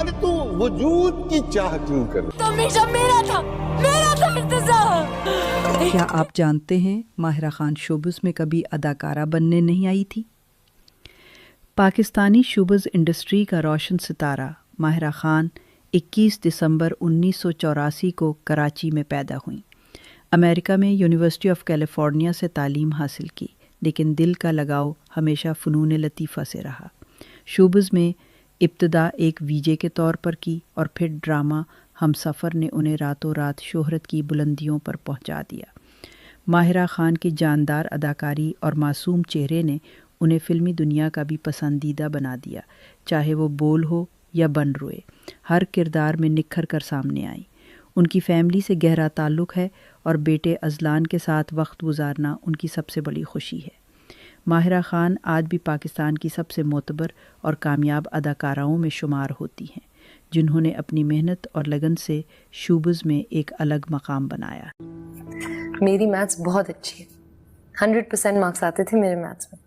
ارے تو وجود کی چاہ کیوں کر؟ تو ہمیشہ میرا تھا ارتضیٰ. کیا آپ جانتے ہیں ماہرہ خان شوبز میں کبھی اداکارہ بننے نہیں آئی تھی؟ پاکستانی شوبز انڈسٹری کا روشن ستارہ ماہرہ خان 21 دسمبر 1984 کو کراچی میں پیدا ہوئیں. امریکہ میں یونیورسٹی آف کیلیفورنیا سے تعلیم حاصل کی، لیکن دل کا لگاؤ ہمیشہ فنون لطیفہ سے رہا. شوبز میں ابتدا ایک وی جے کے طور پر کی اور پھر ڈرامہ ہم سفر نے انہیں راتوں رات شہرت کی بلندیوں پر پہنچا دیا. ماہرہ خان کی جاندار اداکاری اور معصوم چہرے نے انہیں فلمی دنیا کا بھی پسندیدہ بنا دیا. چاہے وہ بول ہو یا بن روئے، ہر کردار میں نکھر کر سامنے آئیں. ان کی فیملی سے گہرا تعلق ہے اور بیٹے اذلان کے ساتھ وقت گزارنا ان کی سب سے بڑی خوشی ہے. ماہرہ خان آج بھی پاکستان کی سب سے معتبر اور کامیاب اداکاراؤں میں شمار ہوتی ہیں، جنہوں نے اپنی محنت اور لگن سے شوبز میں ایک الگ مقام بنایا. میری میتھس بہت اچھی ہے، 100% مارکس آتے تھے میرے میتھس میں.